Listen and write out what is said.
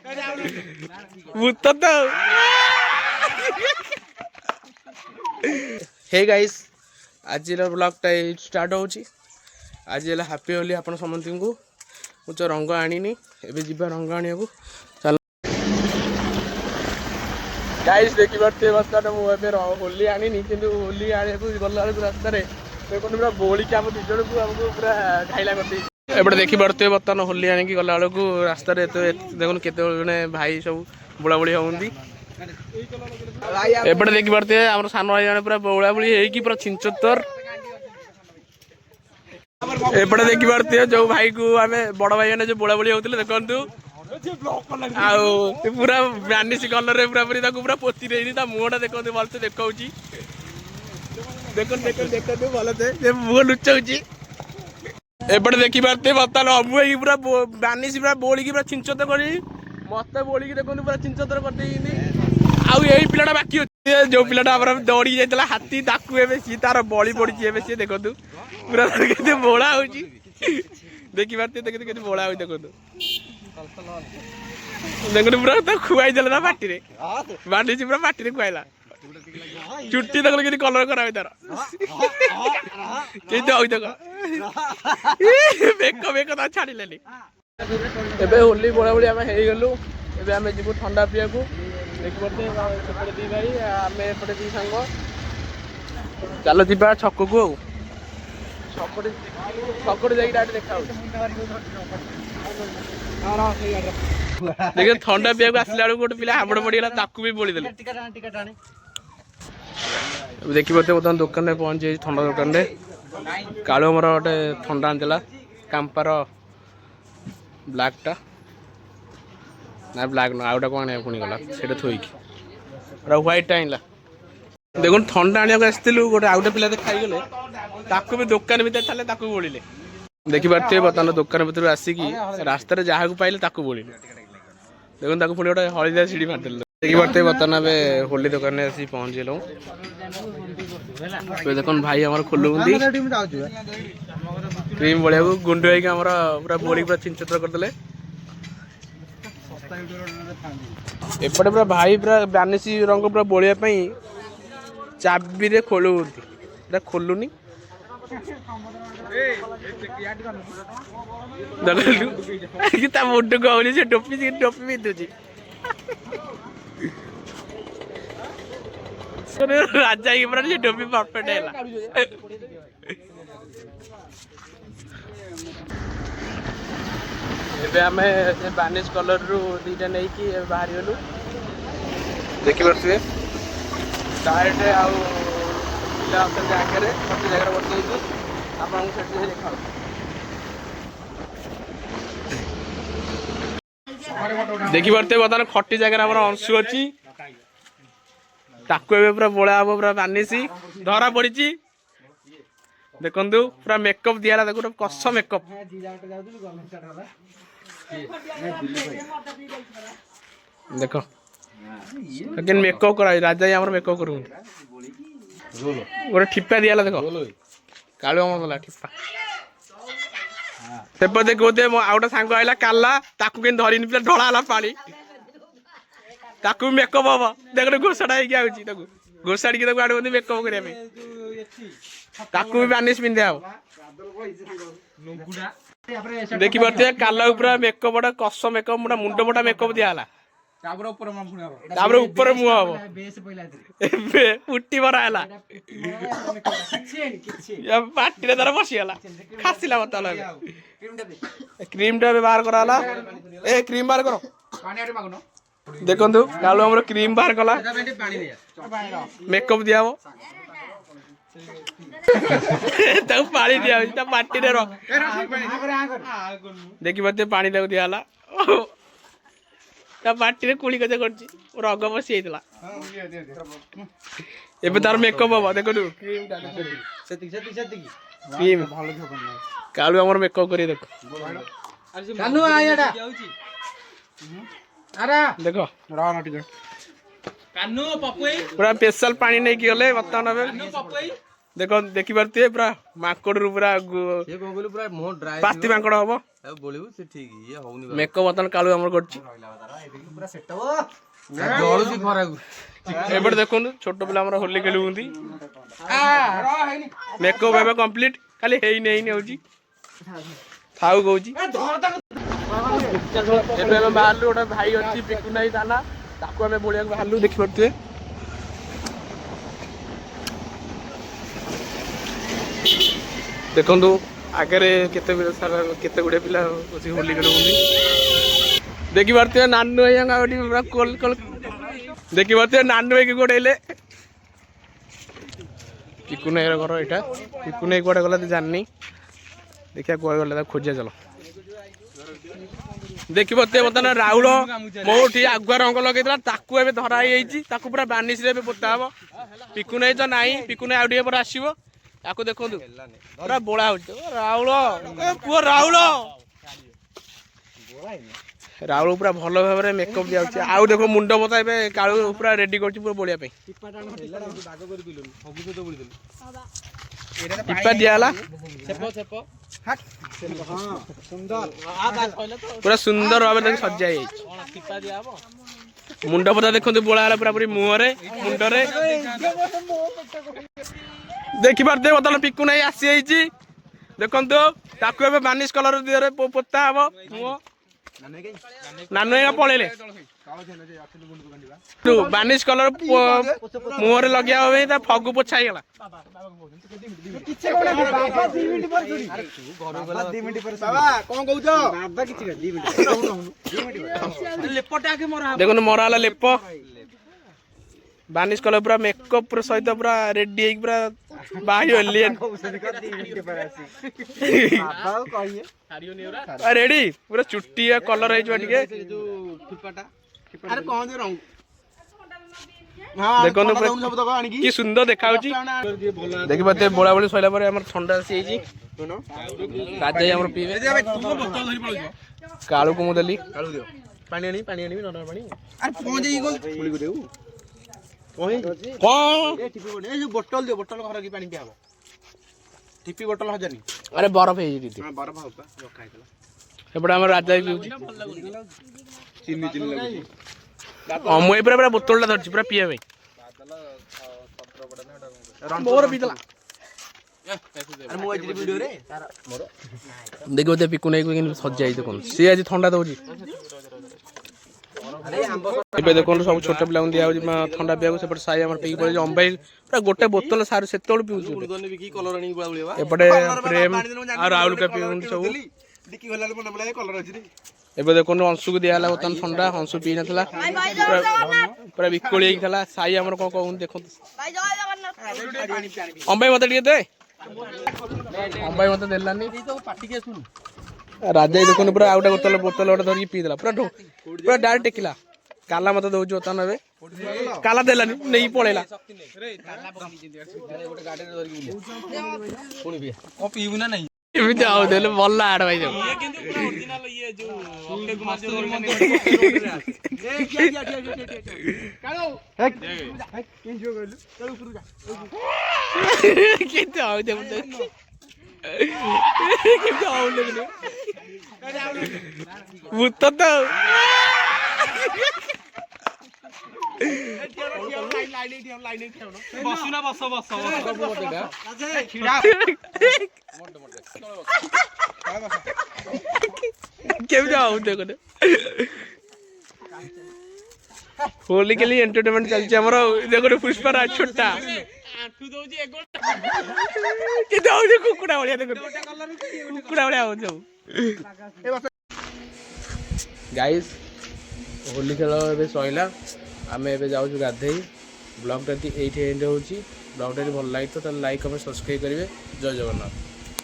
भूत तो hey guys आज ब्लॉग टा स्टार्ट होची आज हैप्पी होली आपण समंती को मुझे रंग आनी एबे जीवा रंग आनिया को चल गाइस देखि पारते बस्ता मुझे होली आनी किंतु होली आने को गला रास्ता रे पूरा बोली के हम दिजण को हमको पूरा घाइला करते एबडे देखि पारते बर्तन होली आनी की गला को रास्ता रे देखो केते जने भाई सब बुला बुली होंदी एबडे देखि पारते हमर सान भाई जने पूरा बुला बुली हेई की पूरा छिंचत्तर एबडे देखि पारते जो भाई को हमें बड़ भाई जने जो बुला बुली होतिले देखंतु आउ पूरा ब्यानिश कलर रे पूरा पूरा पोती रेनी ता मुहटा देखंतु भलसे देखाउची देखो देखो देखो तू भल से मुह लुचाऊची एपटे देखी पारते बर्तमान अबू पूरा बानिश पूरा बोली पूरा छिंचतर कर मत बोली देखो पूरा छिंचतर कर आउ यही पिलाटा बाकी अच्छे जो पिलाटा दौड़ी जाता हाथी ताकू एवं सी तार बड़ी पड़ी सी देखो पूरा के बोला हो देखी पारते देखते बोला हो देखो देखो पूरा तो खुआई देला पार्टी बानिश पूरा पार्टी खुआला चुट्टी तक कि कलर करा तार बेक बेक छाड़िले एबे होली बोला बोली आम हो गलु आम जीव ठंडा पिया को देखते सेपटे दी भाई आम एपटे दी सांग चल जा छक को छकटे जाइए डायरेक्ट देखा देख ठंडा पिया को आसला बेलू गोटे पिला हाबड़ पड़गला ताकू भी बोली देले देखी पाते बर्तमान दुकान में पहुंचे ठंडा दुकान में कालू मोर गोटे ठंडा आनला कांपार ब्लैक टा ना ब्लैक ना आउटा कौन पुणी गला से थोक व्हाइट टा आनला देखो ठंडा आने आसलु गोटे आउटे पिला खाई गले ताकू भी दुकान भीतर ताकू बोलिले देखी पारे बर्तमान दुकान भर आसिकी रास्तार जहाँ को पाइले ताकू बोलिले देखो पुणी गोटे हलदिया सीढ़ी मारदेल देखी पारते बर्तमान आम होली दुकान में आसी पहुँच गलु देख भाई आम खोलु क्रीम बढ़िया को गुंड पूरा बोली पूरा छिंचतर करदे एपटे पूरा भाई पूरा बानिश रंग पूरा बोलिया चाबी रे खोलु खोलुनी मुंड को से टोपी टोपी पिंधुची राजा की पूरा से टोपी परफेक्ट है एबे आमे से बानिश कलर रु दीटा नहीं कि बाहर गलु देखि परसे डायरेक्ट आउ पिला अपन जाके रे सब जगह बसै छी आपन सेट से देखाओ देखि परते बतन खट्टी जगह हमर अंशु अछि ताकू पूरा बोला हम पूरा बानिश धरा पड़ी देखु पूरा मेकअप दिया देखो कस मेकअप देख लेकिन मेकअप करा राजा ही मेकअप करूँ गोटे ठिप्पा दिया देख कालू आम ठिप्पा सेपटे देखते आउ गोटे सांग आइला काला ताकू के धरनी पिला ढला पानी ताकू मेकअप हम देख घोषाटा हो घोषाड़ी आड़ मेकअप करने ताकू भी बानिश पिंधे हम देखी पारे काला पूरा मेकअप कस मेकअप मोटा मुंड मोटा मेकअप दिया ऊपर मुह हम पुटी मरा पार्टी तार बसीगला खासिला मतलब क्रीम टा बाहर करा ए क्रीम बाहर कर देखु कालू आम क्रीम बाहर कला मेकअप दिया पानी दिया पार्टी देखी पाते पानी दिया पार्टी कुली कचा कर रग बसी एबे तार मेकअप हम देखो क्रीम कालू आम मेकअप कर देख देख पूरा स्पेशल पानी नहीं कि गले बर्तमान देखो देखी पारे पूरा माकड़ पूरा पाती माकड़ हम मेकअप बर्तमान कालू आम कर एपटे देखो छोट पिला होली खेलुंदी मेकअप एबे कंप्लीट खाली हेई नहीं होची थाउ कहूची एबे बाहरलु गोटे भाई अच्छी पिकु नहीं थाना ताको हमें बोलिया बाहरलु देखि पड़ते देखो आगे केते गुड़े पिला होली खेलुंदी देखी पार्थे नानू भाई पूरा कल कल देखी पार्थे नानू भाई की गोड़े पिकु नाई घर यहाँ पिकु नाई कड़े गला जाननी देखिए कड़े गला खोजा चलो देखी पार्थे बर्तमान राहुल मोठी आगुआ रंग लगे धरा पूरा बानिश पोता हम पिकु नाई तो नाई पिकु नाई आउे पर आसो या देखो पूरा बोला हो राहुल पुओ राहुल राहुल पूरा भल भाव में मेकअप दिया आउ देखो मुंड मता कालू पूरा रेडी कर पूरा बोलिया टिपा दियाला पूरा सुंदर भाव में सजा मुंड पता देखो बोला पूरा पूरी मुहरे मुंडरे देखी पारे बर्तमान पिकु नहीं आसी देखो ताकू बानिश कलर दिहरे पोता हम मुह नानू पलैले बानिश कलर मुहर लगे फगु पोछा गला देखो मरा लेप बानिश कलर पूरा मेकअप पूरा सहित पूरा रेडी पूरा रेडी पूरा चुट्टी कलर देखो कि सुंदर देखा देखी पाते बोला बोली सैला ठंडा आसी राजा पीवे कालू को मुझे बोतल दियो बोतल घर की पानी पिया टिपी बोतल 1000 अरे बरफ है बरफ एपटे आम राजा चीनी अमुए पूरा बोतल धरती पूरा पीए देखो पिकु नाई सजा सी आज ठंडा दौर देखो सब छोट पिला दिया ठंडा पिया से साई पी पड़े अम्बाई पूरा गोटे बोतल सारे से पीछे प्रेम और राहुल का पीउंट सब एबे देखो अंशु को दिया बर्तमान ठंडा अंशु पी ना पूरा विकोली साई आम कौन कहूँ देखो अम्बाई मत दे अम्बाई मत देलानी राजा देखो पूरा आउटा बोतल बोतल गोटे धरिकी पीदेला पूरा पूरा डायरेक्ट टेकिला काला मत दौर बर्तमान ए काला देलानी नहीं पलैला पीबू ना नहीं भल आड़ भाई भूत तो होली के लिए एंटरटेनमेंट चलছে हमरो देखो पुष्पराज छोटा कुकुड़ा भाया देखो कुकुड़ा भाया हो गाइस होली खेल ए सैला आम ए जाऊँ गाधे ब्लॉगटा ये एंड हो ब्लॉगटा भल लगे तो लाइक कमेंट सब्सक्राइब करेंगे जय जगन्नाथ।